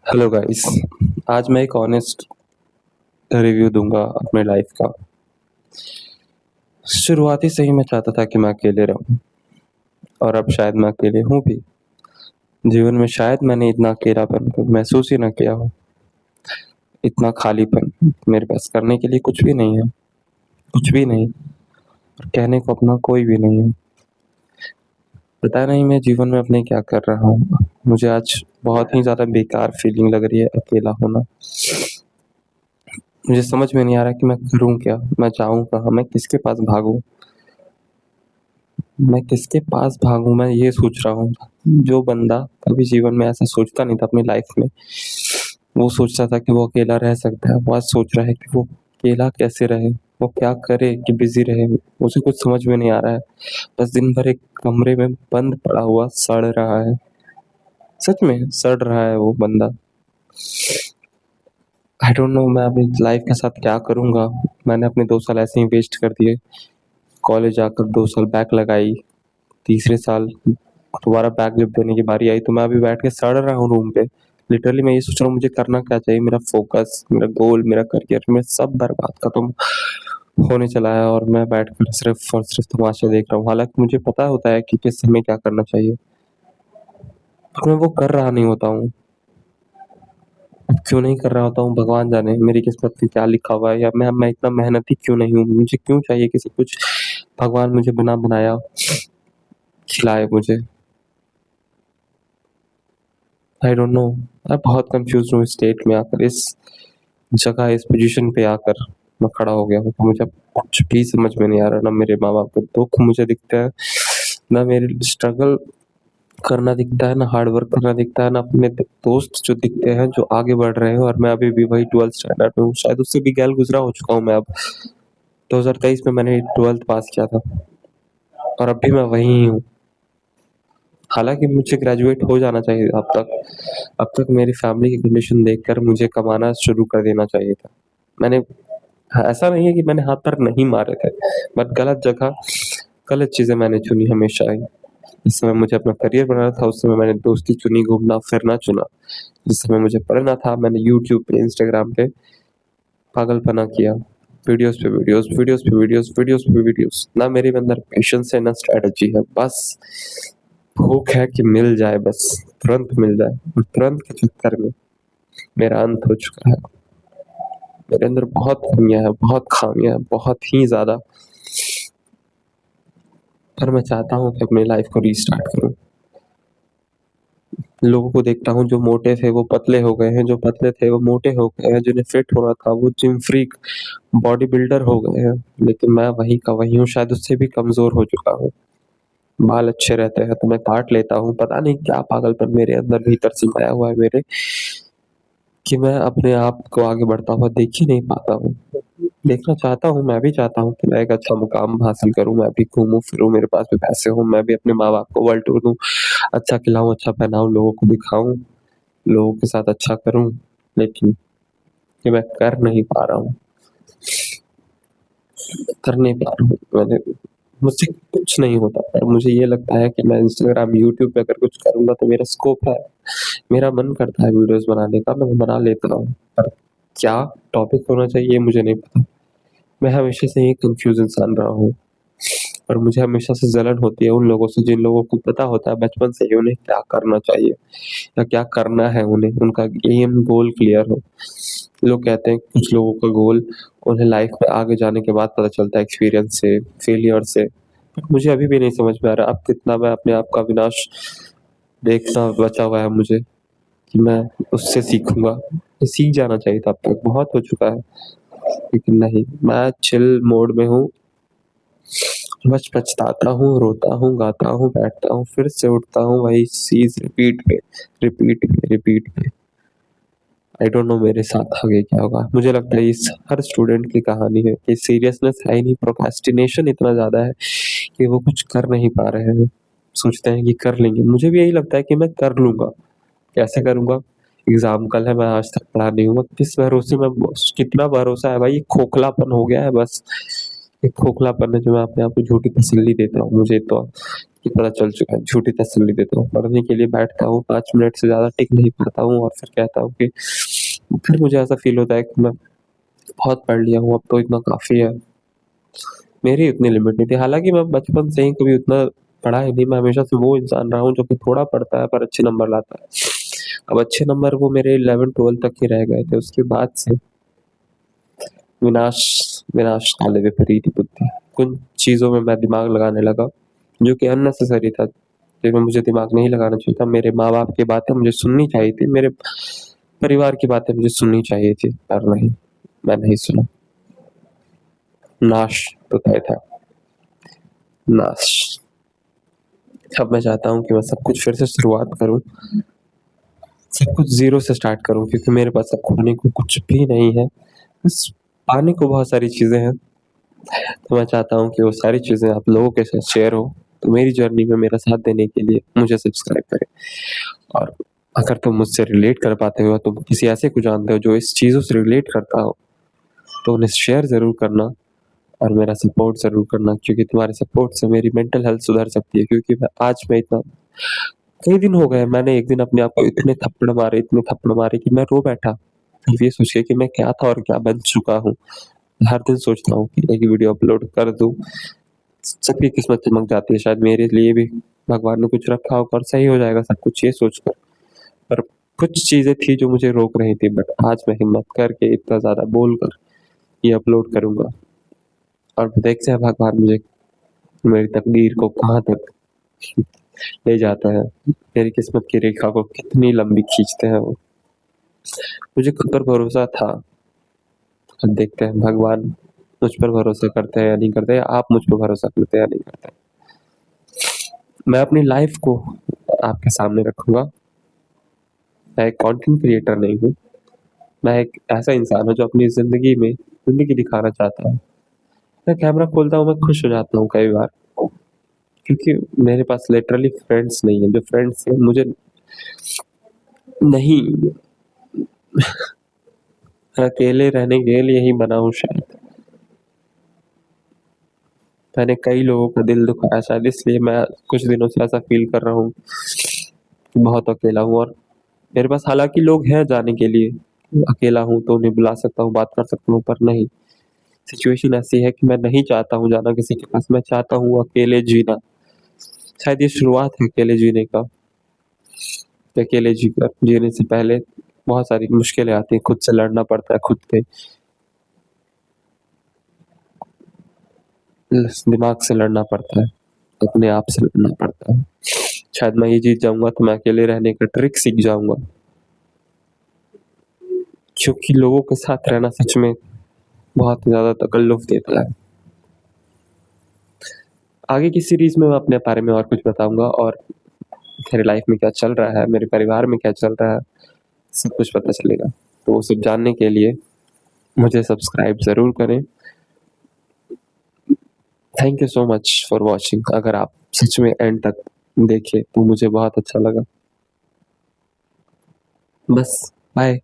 Hello guys. आज मैं एक ऑनेस्ट रिव्यू दूंगा अपने लाइफ का। शुरुआती से ही मैं चाहता था कि मैं अकेले रहूं और अब शायद मैं अकेले हूं भी। जीवन में शायद मैंने इतना अकेलापन कभी महसूस ही ना किया हो। इतना खालीपन मेरे पास करने के लिए कुछ भी नहीं है, कुछ भी नहीं, और कहने को अपना कोई भी नहीं है। पता नहीं मैं जीवन में अपने क्या कर रहा हूँ। मुझे आज बहुत ही ज़्यादा बेकार फीलिंग लग रही है अकेला होना। मुझे समझ में नहीं आ रहा कि मैं करूँ क्या, मैं जाऊँ कहाँ, मैं किसके पास भागूँ। मैं किसके पास भागूँ, मैं ये सोच रहा हूँ। जो बंदा कभी जीवन में ऐसा सोचता नहीं था अपनी लाइफ में, वो सोचता था कि वो अकेला रह सकता है, वो आज सोच रहा है कि वो अकेला कैसे रहे, वो क्या करे कि बिजी रहे। उसे कुछ समझ में नहीं आ रहा है। बस दिन भर एक कमरे में बंद पड़ा हुआ सड़ रहा है। सच में सड़ रहा है वो बंदा। आई डोंट नो मैं अपनी लाइफ के साथ क्या करूँगा। मैंने अपने 2 साल ऐसे ही वेस्ट कर दिए। कॉलेज जाकर 2 साल बैक लगाई, तीसरे साल दोबारा बैक जब देने की बारी आई तो मैं अभी बैठ के सड़ रहा हूँ रूम पे। लिटरली मैं ये सोच रहा हूँ मुझे करना क्या चाहिए। मेरा फोकस, मेरा गोल, मेरा करियर, मेरा सब बर्बाद खत्म होने चला है और मैं बैठ कर सिर्फ और सिर्फ तमाशे देख रहा हूँ। हालांकि मुझे पता होता है कि किस समय क्या करना चाहिए, पर मैं वो कर रहा नहीं होता हूँ। अब क्यों नहीं कर रहा होता हूँ भगवान जाने, मेरी किस्मत में क्या लिखा हुआ है, या मैं इतना मेहनती क्यों नहीं हूँ। मुझे क्यों चाहिए कि सब कुछ भगवान मुझे बना बनाया खिलाए मुझे। I don't know. मैं बहुत कंफ्यूज हूँ इस स्टेट में आकर, इस जगह, इस पोजीशन पे आकर मैं खड़ा हो गया हूँ। मुझे अब कुछ भी समझ में नहीं आ रहा। ना मेरे माँ बाप के दुख मुझे दिखते हैं, ना मेरे स्ट्रगल करना दिखता है, ना हार्ड वर्क करना दिखता है, ना अपने दोस्त जो दिखते हैं जो आगे बढ़ रहे हैं, और मैं अभी भी वही 12th स्टैंडर्ड में हूँ। शायद उससे भी गैल गुजरा हो चुका हूँ मैं अब। 2023 में मैंने 12th पास किया था और अब भी मैं वही हूँ। हालांकि मुझे ग्रेजुएट हो जाना चाहिए अब तक मेरी फैमिली की कंडीशन देखकर मुझे कमाना शुरू कर देना चाहिए था। मैंने, ऐसा नहीं है कि मैंने हाथ पैर नहीं मारे थे, बट गलत जगह गलत चीज़ें मैंने चुनी हमेशा ही। जिस समय मुझे अपना करियर बनाना था उस समय मैंने दोस्ती चुनी, घूमना फिरना चुना। जिस समय मुझे पढ़ना था मैंने यूट्यूब पे, इंस्टाग्राम पे पागलपना किया। वीडियोस पे वीडियोस, वीडियोस पे वीडियोस, वीडियोस पे वीडियोस। ना मेरे अंदर पेशेंस है, ना स्ट्रेटजी है। बस भूख है कि मिल जाए, बस तुरंत मिल जाए। और तुरंत के चक्कर में मेरा अंत हो चुका है। मेरे अंदर बहुत कमियां हैं, बहुत खामियां हैं, बहुत ही ज़्यादा। पर मैं चाहता हूँ कि अपनी लाइफ को रीस्टार्ट करूँ। लोगों को देखता हूँ जो मोटे थे वो पतले हो गए हैं, जो पतले थे वो मोटे हो गए हैं, जिन्हें फिट होना था वो जिम फ्रीक बॉडी बिल्डर हो गए हैं। लेकिन मैं वही का वही हूँ, शायद उससे भी कमज़ोर हो चुका हूँ। बाल अच्छे रहते हैं तो मैं काट लेता हूँ। पता नहीं क्या पागलपन मेरे अंदर भीतर समाया हुआ है मेरे, कि मैं अपने आप को आगे बढ़ता हुआ देख ही नहीं पाता हूँ। देखना चाहता हूँ, मैं भी चाहता हूँ कि मैं एक अच्छा मुकाम हासिल करूँ, मैं भी घूमूँ फिरूँ, मेरे पास भी पैसे हों, मैं भी अपने माँ-बाप को वर्ल्ड टूर दूँ, अच्छा खिलाऊँ, अच्छा पहनाऊँ, लोगों को दिखाऊँ, लोगों के साथ अच्छा करूँ। लेकिन ये मैं कर नहीं पा रहा हूँ, कर नहीं पा रहा हूँ। मुझसे कुछ नहीं होता। पर मुझे ये लगता है कि मैं इंस्टाग्राम, यूट्यूब पे अगर कुछ करूँगा तो मेरा स्कोप है। मेरा मन करता है वीडियोज़ बनाने का, मैं बना लेता हूँ। पर क्या टॉपिक होना चाहिए ये मुझे नहीं पता। मैं हमेशा से ही कन्फ्यूज़ इंसान रहा हूँ और मुझे हमेशा से जलन होती है उन लोगों से जिन लोगों को पता होता है बचपन से ही उन्हें क्या करना चाहिए या क्या करना है उन्हें, उनका एम, गोल क्लियर हो। लोग कहते हैं कुछ लोगों का गोल उन्हें लाइफ में आगे जाने के बाद पता चलता है, एक्सपीरियंस से, फेलियर से। बट मुझे अभी भी नहीं समझ में आ रहा अब कितना मैं अपने आप का विनाश देखना बचा हुआ है मुझे, कि मैं उससे सीखूँगा। ये सीख जाना चाहिए था, अब तक बहुत हो चुका है। लेकिन नहीं, मैं चिल मोड में हूँ। बस पछताता हूँ, रोता हूँ, गाता हूँ, बैठता हूँ, फिर से उठता हूँ, वही चीज़ रिपीट पे, रिपीट पे, रिपीट पे। आई डोंट नो मेरे साथ आगे क्या होगा। मुझे लगता है इस हर स्टूडेंट की कहानी है कि सीरियसनेस है ही नहीं, प्रोक्रेस्टिनेशन इतना ज़्यादा है कि वो कुछ कर नहीं पा रहे हैं। सोचते हैं कि कर लेंगे। मुझे भी यही लगता है कि मैं कर लूँगा। कैसे करूँगा? एग्ज़ाम कल है, मैं आज तक पढ़ा नहीं हूँ। किस भरोसे में, कितना भरोसा है भाई, खोखलापन हो गया है बस। एक खोखलापन है जो मैं अपने आप को झूठी तसल्ली देता हूँ। मुझे तो ये पता चल चुका है, झूठी तसल्ली देता हूँ। पढ़ने के लिए बैठता हूँ, 5 मिनट से ज़्यादा टिक नहीं पाता हूँ और फिर कहता हूँ कि फिर मुझे ऐसा फ़ील होता है कि मैं बहुत पढ़ लिया हूँ, अब तो इतना काफ़ी है। मेरी उतनी लिमिट नहीं थी। हालाँकि मैं बचपन से ही कभी उतना पढ़ा ही नहीं, मैं हमेशा से वो इंसान रहा हूँ जो कि थोड़ा पढ़ता है पर अच्छे नंबर लाता है। अब अच्छे नंबर वो मेरे 11-12 तक ही रह गए थे, उसके बाद से विनाश विनाश काले विपरीत बुद्धि। कुछ चीज़ों में मैं दिमाग लगाने लगा, जो कि अननेसेसरी था, जिनमें मुझे दिमाग नहीं लगाना चाहिए था। मेरे माँ-बाप की बातें मुझे सुननी चाहिए थी, मेरे परिवार की बातें मुझे सुननी चाहिए थी, पर नहीं, मैं नहीं सुना। नाश तो तय था, नाश। अब मैं चाहता हूँ कि मैं सब कुछ फिर से शुरुआत करूँ, सब कुछ ज़ीरो से स्टार्ट करूँ क्योंकि मेरे पास अब खोने को कुछ भी नहीं है, बस पाने को बहुत सारी चीज़ें हैं। तो मैं चाहता हूँ कि वो सारी चीज़ें आप लोगों के साथ शेयर हो, तो मेरी जर्नी में मेरा साथ देने के लिए मुझे सब्सक्राइब करें। और अगर तुम मुझसे रिलेट कर पाते हो, तुम किसी ऐसे को जानते हो जो इस चीज़ों से रिलेट करता हो, तो उन्हें शेयर ज़रूर करना और मेरा सपोर्ट ज़रूर करना क्योंकि तुम्हारे सपोर्ट से मेरी मेंटल हेल्थ सुधर सकती है क्योंकि मैं इतना कई दिन हो गए मैंने एक दिन अपने आप को इतने थप्पड़ मारे कि मैं रो बैठा। सिर्फ ये सोच के कि मैं क्या था और क्या बन चुका हूँ। हर दिन सोचता हूँ कि एक वीडियो अपलोड कर दूँ, सबकी किस्मत चमक जाती है, शायद मेरे लिए भी भगवान ने कुछ रखा होगा और सही हो जाएगा सब कुछ ये सोचकर। पर कुछ चीज़ें थी जो मुझे रोक रही थी बट आज मैं हिम्मत करके इतना ज़्यादा बोलकर ये अपलोड करूँगा और देखते हैं भगवान मुझे मेरी तकदीर को कहाँ तक ले जाता है, मेरी किस्मत की रेखा को कितनी लंबी खींचते हैं वो। मुझे खुद पर भरोसा था, अब देखते हैं भगवान मुझ पर भरोसा करते हैं या नहीं करते, आप मुझ पर भरोसा करते हैं या नहीं करते। मैं अपनी लाइफ़ को आपके सामने रखूँगा। मैं एक कंटेंट क्रिएटर नहीं हूँ, मैं एक ऐसा इंसान हूँ जो अपनी ज़िंदगी दिखाना चाहता हूँ। मैं कैमरा खोलता हूँ, मैं खुश हो जाता हूँ कई बार, क्योंकि मेरे पास लिटरली फ्रेंड्स नहीं है, जो फ्रेंड्स हैं मुझे नहीं मैं अकेले रहने के लिए ही बना हूँ शायद। मैंने कई लोगों का दिल दुखाया शायद इसलिए मैं कुछ दिनों से ऐसा फ़ील कर रहा हूँ, कि बहुत अकेला हूँ और मेरे पास हालाँकि लोग हैं जाने के लिए, अकेला हूँ तो उन्हें बुला सकता हूँ, बात कर सकता हूँ पर नहीं, सिचुएशन ऐसी है कि मैं नहीं चाहता हूँ जाना किसी के पास, मैं चाहता हूँ अकेले जीना। शायद ये शुरुआत है अकेले जीने का। अकेले जीने से पहले बहुत सारी मुश्किलें आती हैं, खुद से लड़ना पड़ता है, खुद के दिमाग से लड़ना पड़ता है, अपने आप से लड़ना पड़ता है। शायद मैं ये जीत जाऊँगा तो मैं अकेले रहने का ट्रिक सीख जाऊँगा। क्योंकि लोगों के साथ रहना सच में बहुत ज़्यादा तकल्लुफ़ देता है। आगे की सीरीज़ में मैं अपने बारे में और कुछ बताऊँगा और मेरी लाइफ़ में क्या चल रहा है, मेरे परिवार में क्या चल रहा है, सब कुछ पता चलेगा। तो वो सब जानने के लिए मुझे सब्सक्राइब ज़रूर करें। Thank you so much for watching. अगर आप सच में एंड तक देखे तो मुझे बहुत अच्छा लगा। बस, बाय।